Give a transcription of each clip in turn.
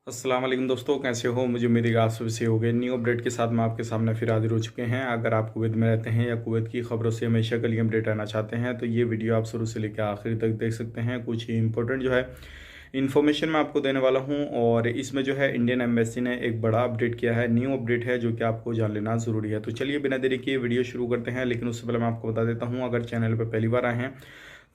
अस्सलाम वालेकुम दोस्तों, कैसे हो? मुझे उम्मीद है आप सब से हो गए। न्यू अपडेट के साथ मैं आपके सामने फिर हाजिर हो चुके हैं। अगर आप कुवैत में रहते हैं या कुवैत की खबरों से हमेशा के लिए अपडेट रहना चाहते हैं तो ये वीडियो आप शुरू से लेकर आखिर तक देख सकते हैं। कुछ ही इंपॉर्टेंट जो है इन्फॉर्मेशन मैं आपको देने वाला हूं और इसमें जो है इंडियन एम्बेसी ने एक बड़ा अपडेट किया है, न्यू अपडेट है जो कि आपको जान लेना ज़रूरी है। तो चलिए बिना देरी किए वीडियो शुरू करते हैं, लेकिन उससे पहले मैं आपको बता देता हूँ, अगर चैनल पर पहली बार आए हैं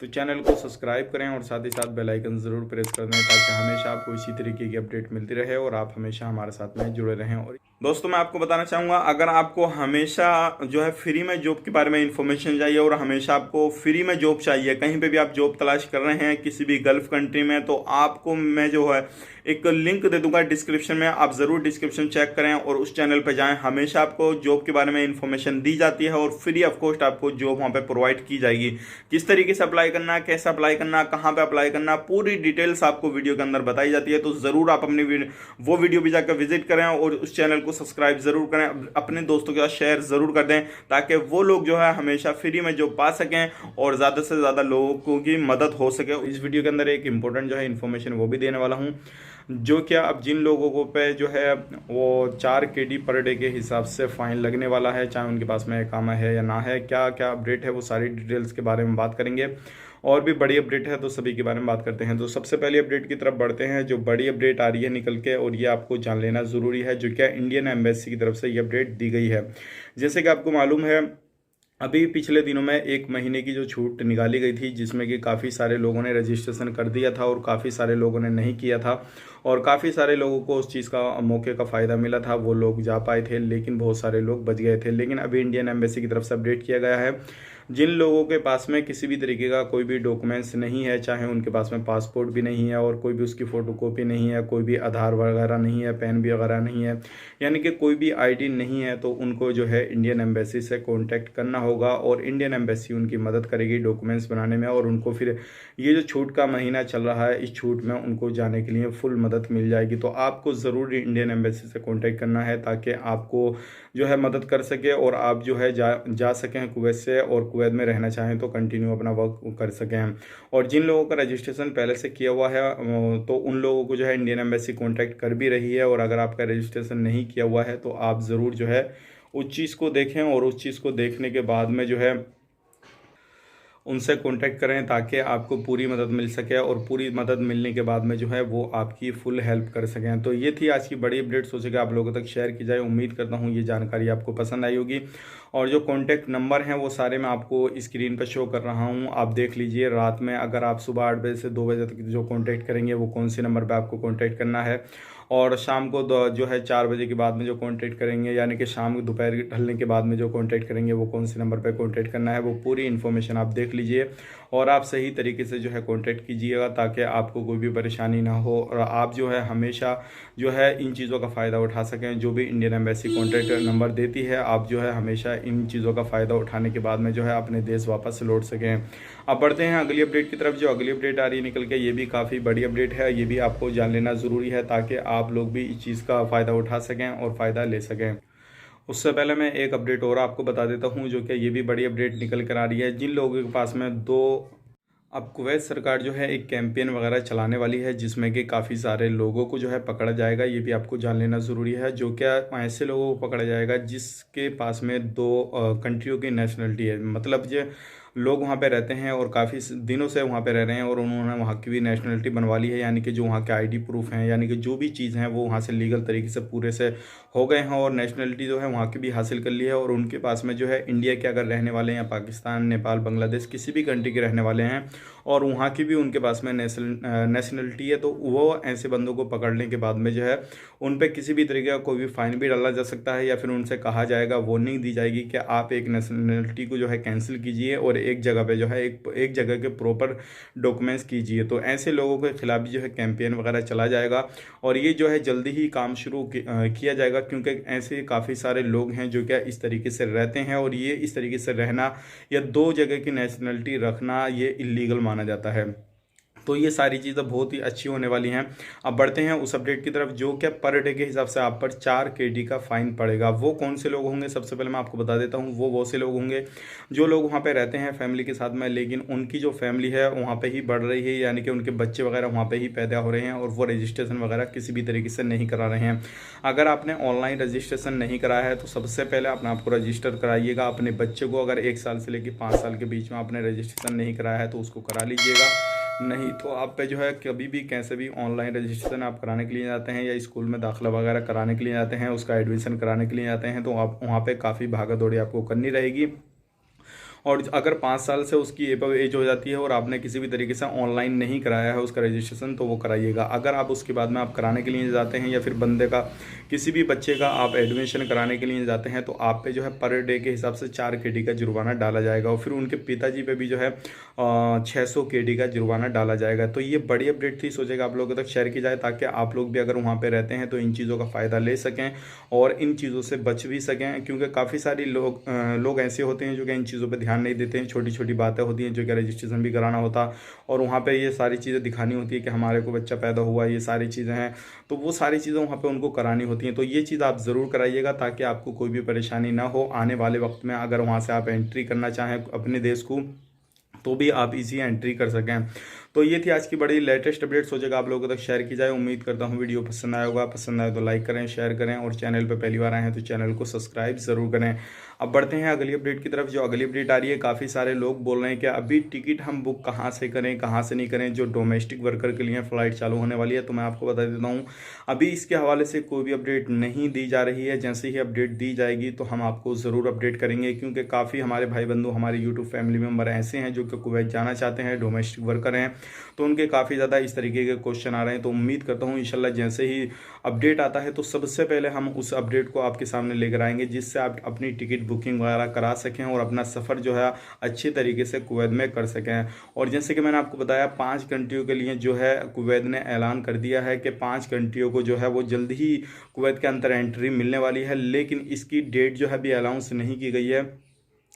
तो चैनल को सब्सक्राइब करें और साथ ही साथ बेल आइकन ज़रूर प्रेस कर दें ताकि हमेशा आपको इसी तरीके की अपडेट मिलती रहे और आप हमेशा हमारे साथ में जुड़े रहें। और दोस्तों मैं आपको बताना चाहूँगा, अगर आपको हमेशा जो है फ्री में जॉब के बारे में इंफॉर्मेशन चाहिए और हमेशा आपको फ्री में जॉब चाहिए, कहीं पे भी आप जॉब तलाश कर रहे हैं किसी भी गल्फ़ कंट्री में, तो आपको मैं जो है एक लिंक दे दूंगा डिस्क्रिप्शन में। आप ज़रूर डिस्क्रिप्शन चेक करें और उस चैनल पर जाएं। हमेशा आपको जॉब के बारे में इंफॉर्मेशन दी जाती है और फ्री ऑफ कॉस्ट आपको जॉब वहाँ पे प्रोवाइड की जाएगी। किस तरीके से अप्लाई करना, कैसे अप्लाई करना, कहाँ पे अप्लाई करना, पूरी डिटेल्स आपको वीडियो के अंदर बताई जाती है। तो ज़रूर आप अपनी वो वीडियो भी जाकर विजिट करें और उस चैनल को सब्सक्राइब ज़रूर करें, अपने दोस्तों के साथ शेयर ज़रूर कर दें ताकि वो लोग जो है हमेशा फ्री में जॉब पा सकें और ज़्यादा से ज़्यादा लोगों की मदद हो सके। इस वीडियो के अंदर एक इंपॉर्टेंट जो है इन्फॉर्मेशन वो भी देने वाला हूँ, जो क्या अब जिन लोगों को पे जो है वो 4 KD पर डे के हिसाब से फ़ाइन लगने वाला है, चाहे उनके पास में इकामा है या ना है, क्या क्या अपडेट है वो सारी डिटेल्स के बारे में बात करेंगे। और भी बड़ी अपडेट है तो सभी के बारे में बात करते हैं। तो सबसे पहली अपडेट की तरफ बढ़ते हैं, जो बड़ी अपडेट आ रही है निकल के और ये आपको जान लेना ज़रूरी है, जो क्या इंडियन एम्बेसी की तरफ से ये अपडेट दी गई है। जैसे कि आपको मालूम है, अभी पिछले दिनों में 1 महीने की जो छूट निकाली गई थी जिसमें कि काफ़ी सारे लोगों ने रजिस्ट्रेशन कर दिया था और काफ़ी सारे लोगों ने नहीं किया था और काफ़ी सारे लोगों को उस चीज़ का मौके का फ़ायदा मिला था, वो लोग जा पाए थे, लेकिन बहुत सारे लोग बच गए थे। लेकिन अभी इंडियन एम्बेसी की तरफ से अपडेट किया गया है, जिन लोगों के पास में किसी भी तरीके का कोई भी डॉक्यूमेंट्स नहीं है, चाहे उनके पास में पासपोर्ट भी नहीं है और कोई भी उसकी फ़ोटोकॉपी नहीं है, कोई भी आधार वगैरह नहीं है, पैन भी वगैरह नहीं है, यानी कि कोई भी आईडी नहीं है, तो उनको जो है इंडियन एम्बेसी से कांटेक्ट करना होगा और इंडियन एम्बेसी उनकी मदद करेगी डॉक्यूमेंट्स बनाने में और उनको फिर ये जो छूट का महीना चल रहा है इस छूट में उनको जाने के लिए फुल मदद मिल जाएगी। तो आपको ज़रूर इंडियन एम्बेसी से कांटेक्ट करना है ताकि आपको जो है मदद कर सके और आप जो है जा सकें कुवैत से, और कुवैत में रहना चाहें तो कंटिन्यू अपना वर्क कर सकें। और जिन लोगों का रजिस्ट्रेशन पहले से किया हुआ है तो उन लोगों को जो है इंडियन एम्बेसी कांटेक्ट कर भी रही है, और अगर आपका रजिस्ट्रेशन नहीं किया हुआ है तो आप ज़रूर जो है उस चीज़ को देखें और उस चीज़ को देखने के बाद में जो है उनसे कांटेक्ट करें ताकि आपको पूरी मदद मिल सके और पूरी मदद मिलने के बाद में जो है वो आपकी फुल हेल्प कर सकें। तो ये थी आज की बड़ी अपडेट, सोचे कि आप लोगों तक शेयर की जाए। उम्मीद करता हूँ ये जानकारी आपको पसंद आई होगी और जो कांटेक्ट नंबर हैं वो सारे मैं आपको स्क्रीन पर शो कर रहा हूँ, आप देख लीजिए। रात में अगर आप सुबह 8 बजे से 2 बजे तक जो कांटेक्ट करेंगे वो कौन से नंबर पर आपको कॉन्टैक्ट करना है, और शाम को जो है 4 बजे के बाद में जो कांटेक्ट करेंगे, यानी कि शाम दोपहर ढलने के बाद में जो कांटेक्ट करेंगे वो कौन से नंबर पर कांटेक्ट करना है, वो पूरी इन्फॉर्मेशन आप देख लीजिए और आप सही तरीके से जो है कांटेक्ट कीजिएगा ताकि आपको कोई भी परेशानी ना हो और आप जो है हमेशा जो है इन चीज़ों का फ़ायदा उठा सकें। जो भी इंडियन एम्बेसी कांटेक्ट नंबर देती है, आप जो है हमेशा इन चीज़ों का फ़ायदा उठाने के बाद में जो है अपने देश वापस लौट सकें। अब बढ़ते हैं अगली अपडेट की तरफ। जो अगली अपडेट आ रही है निकल के, ये भी काफ़ी बड़ी अपडेट है, ये भी आपको जान लेना ज़रूरी है ताकि आप लोग भी इस चीज़ का फ़ायदा उठा सकें और फ़ायदा ले सकें। उससे पहले मैं एक अपडेट और आपको बता देता हूँ, जो कि ये भी बड़ी अपडेट निकल कर आ रही है। जिन लोगों के पास में दो, अब कुवैत सरकार जो है एक कैंपेन वगैरह चलाने वाली है जिसमें कि काफ़ी सारे लोगों को जो है पकड़ा जाएगा, ये भी आपको जान लेना ज़रूरी है। जो क्या ऐसे लोगों को पकड़ा जाएगा जिसके पास में 2 कंट्रियों की नेशनलिटी है, मतलब जो लोग वहाँ पे रहते हैं और काफ़ी दिनों से वहाँ पे रह रहे हैं और उन्होंने वहाँ की भी नेशनलिटी बनवा ली है, यानी कि जो वहाँ के आईडी प्रूफ हैं, यानी कि जो भी चीज़ हैं वो वहाँ से लीगल तरीके से पूरे से हो गए हैं और नेशनलिटी जो है वहाँ की भी हासिल कर ली है, और उनके पास में जो है इंडिया के अगर रहने वाले हैं या पाकिस्तान, नेपाल, बांग्लादेश किसी भी कंट्री के रहने वाले हैं और वहाँ की भी उनके पास में नेशनलिटी है, तो वो ऐसे बंदों को पकड़ने के बाद में जो है उन पर किसी भी तरीके का कोई भी फ़ाइन भी डाला जा सकता है या फिर उनसे कहा जाएगा, वार्निंग दी जाएगी कि आप एक नेशनलिटी को जो है कैंसिल कीजिए और एक जगह पे जो है एक जगह के प्रॉपर डॉक्यूमेंट्स कीजिए। तो ऐसे लोगों के खिलाफ भी जो है कैंपेन वगैरह चला जाएगा और ये जो है जल्दी ही काम शुरू किया जाएगा, क्योंकि ऐसे काफ़ी सारे लोग हैं जो क्या इस तरीके से रहते हैं और ये इस तरीके से रहना या 2 जगह की नेशनलिटी रखना ये इलीगल माना जाता है। तो ये सारी चीज़ें बहुत ही अच्छी होने वाली हैं। अब बढ़ते हैं उस अपडेट की तरफ जो कि पर डे के हिसाब से आप पर 4 KD का फ़ाइन पड़ेगा। वो कौन से लोग होंगे, सबसे पहले मैं आपको बता देता हूँ। वो से लोग होंगे जो लोग वहाँ पे रहते हैं फैमिली के साथ में, लेकिन उनकी जो फैमिली है वहाँ पे ही बढ़ रही है, यानी कि उनके बच्चे वगैरह वहाँ पे ही पैदा हो रहे हैं और वो रजिस्ट्रेशन वगैरह किसी भी तरीके से नहीं करा रहे हैं। अगर आपने ऑनलाइन रजिस्ट्रेशन नहीं कराया है तो सबसे पहले अपने आप को रजिस्टर कराइएगा। अपने बच्चे को अगर 1 साल से लेकर 5 साल के बीच में आपने रजिस्ट्रेशन नहीं कराया है तो उसको करा लीजिएगा। नहीं तो आप पे जो है कभी भी कैसे भी ऑनलाइन रजिस्ट्रेशन आप कराने के लिए जाते हैं या स्कूल में दाखिला वगैरह कराने के लिए जाते हैं, उसका एडमिशन कराने के लिए जाते हैं, तो आप वहाँ पे काफ़ी भागा दौड़ी आपको करनी रहेगी। और अगर 5 साल से उसकी एबव एज हो जाती है और आपने किसी भी तरीके से ऑनलाइन नहीं कराया है उसका रजिस्ट्रेशन, तो वो कराइएगा। अगर आप उसके बाद में आप कराने के लिए जाते हैं या फिर बंदे का किसी भी बच्चे का आप एडमिशन कराने के लिए जाते हैं तो आप पे जो है पर डे के हिसाब से 4 KD का जुर्माना डाला जाएगा और फिर उनके पिताजी पे भी जो है 600 KD का जुर्माना डाला जाएगा। तो ये बड़ी अपडेट थी, सोचेगा आप लोगों तक शेयर की जाए ताकि आप लोग भी अगर वहाँ पे रहते हैं तो इन चीज़ों का फ़ायदा ले सकें और इन चीज़ों से बच भी सकें, क्योंकि काफ़ी सारी लोग ऐसे होते हैं जो कि इन चीज़ों पर ध्यान नहीं देते हैं। छोटी छोटी बातें होती हैं जो कि रजिस्ट्रेशन भी कराना होता और वहाँ पे ये सारी चीज़ें दिखानी होती है कि हमारे को बच्चा पैदा हुआ, ये सारी चीज़ें हैं, तो वो सारी चीज़ें वहाँ पे उनको करानी होती हैं। तो ये चीज़ आप ज़रूर कराइएगा ताकि आपको कोई भी परेशानी ना हो आने वाले वक्त में। अगर वहाँ से आप एंट्री करना चाहें अपने देश को तो भी आप इजी एंट्री कर सकें। तो ये थी आज की बड़ी लेटेस्ट अपडेट, सोचेगा आप लोगों तक शेयर की जाए। उम्मीद करता हूँ वीडियो पसंद आया होगा, पसंद आए तो लाइक करें, शेयर करें और चैनल पर पहली बार आए हैं तो चैनल को सब्सक्राइब ज़रूर करें। अब बढ़ते हैं अगली अपडेट की तरफ। जो अगली अपडेट आ रही है, काफ़ी सारे लोग बोल रहे हैं कि अभी टिकट हम बुक कहाँ से करें, कहाँ से नहीं करें। जो डोमेस्टिक वर्कर के लिए फ़्लाइट चालू होने वाली है, तो मैं आपको बता देता हूँ अभी इसके हवाले से कोई भी अपडेट नहीं दी जा रही है। जैसे ही अपडेट दी जाएगी तो हम आपको ज़रूर अपडेट करेंगे, क्योंकि काफ़ी हमारे भाई बंधु, हमारे यूट्यूब फैमिली मेम्बर ऐसे हैं जो कि कुवैत जाना चाहते हैं, डोमेस्टिक वर्कर हैं, तो उनके काफ़ी ज़्यादा इस तरीके के क्वेश्चन आ रहे हैं। तो उम्मीद करता हूँ इंशाल्लाह जैसे ही अपडेट आता है तो सबसे पहले हम उस अपडेट को आपके सामने लेकर आएंगे, जिससे आप अपनी टिकट बुकिंग वगैरह करा सकें और अपना सफ़र जो है अच्छे तरीके से कुवैत में कर सकें। और जैसे कि मैंने आपको बताया 5 कंट्रियों के लिए जो है कुवैत ने ऐलान कर दिया है कि 5 कंट्रियों को जो है वो जल्द ही कुवैत के अंदर एंट्री मिलने वाली है, लेकिन इसकी डेट जो है अभी अनाउंस नहीं की गई है।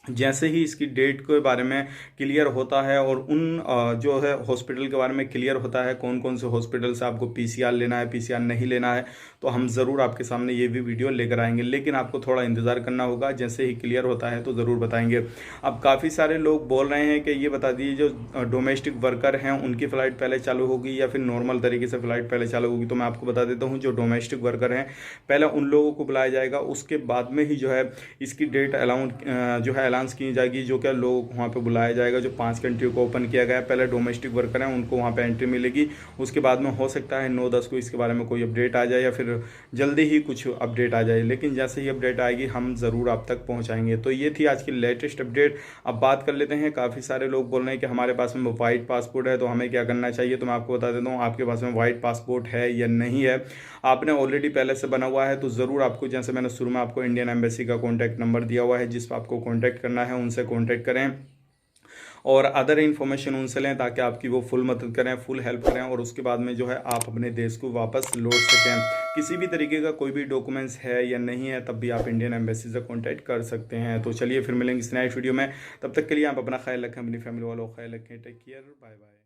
जैसे ही इसकी डेट के बारे में क्लियर होता है और उन जो है हॉस्पिटल के बारे में क्लियर होता है कौन कौन से हॉस्पिटल से आपको PCR लेना है, PCR नहीं लेना है, तो हम ज़रूर आपके सामने ये भी वीडियो लेकर आएंगे। लेकिन आपको थोड़ा इंतज़ार करना होगा, जैसे ही क्लियर होता है तो ज़रूर बताएंगे। अब काफ़ी सारे लोग बोल रहे हैं कि ये बता दीजिए जो डोमेस्टिक वर्कर हैं उनकी फ़्लाइट पहले चालू होगी या फिर नॉर्मल तरीके से फ़्लाइट पहले चालू होगी। तो मैं आपको बता देता हूँ जो डोमेस्टिक वर्कर हैं पहले उन लोगों को बुलाया जाएगा, उसके बाद में ही जो है इसकी डेट जो है ऐलान की जाएगी, जो क्या लोग वहाँ पे बुलाया जाएगा। जो 5 कंट्रियों को ओपन किया गया है, पहले डोमेस्टिक वर्कर हैं उनको वहाँ पे एंट्री मिलेगी, उसके बाद में हो सकता है 9-10 को इसके बारे में कोई अपडेट आ जाए या फिर जल्दी ही कुछ अपडेट आ जाए। लेकिन जैसे ही अपडेट आएगी हम ज़रूर आप तक पहुँचाएंगे। तो ये थी आज की लेटेस्ट अपडेट। अब बात कर लेते हैं, काफ़ी सारे लोग बोल रहे हैं कि हमारे पास में वाइट पासपोर्ट है तो हमें क्या करना चाहिए। तो मैं आपको बता देता हूँ आपके पास में वाइट पासपोर्ट है या नहीं है। आपने ऑलरेडी पहले से बना हुआ है तो ज़रूर आपको, जैसे मैंने शुरू में आपको इंडियन एम्बेसी का कॉन्टैक्ट नंबर दिया हुआ है जिस पर आपको कॉन्टैक्ट करना है, उनसे कॉन्टैक्ट करें और अदर इन्फॉर्मेशन उनसे लें ताकि आपकी वो फुल मदद करें, फुल हेल्प करें और उसके बाद में जो है आप अपने देश को वापस लौट सकें। किसी भी तरीके का कोई भी डॉक्यूमेंट्स है या नहीं है तब भी आप इंडियन एम्बेसी से कॉन्टैक्ट कर सकते हैं। तो चलिए फिर मिलेंगे इस नेक्स्ट वीडियो में, तब तक के लिए आप अपना ख्याल रखें, अपनी फैमिली वालों का ख्याल रखें। Take care, bye bye.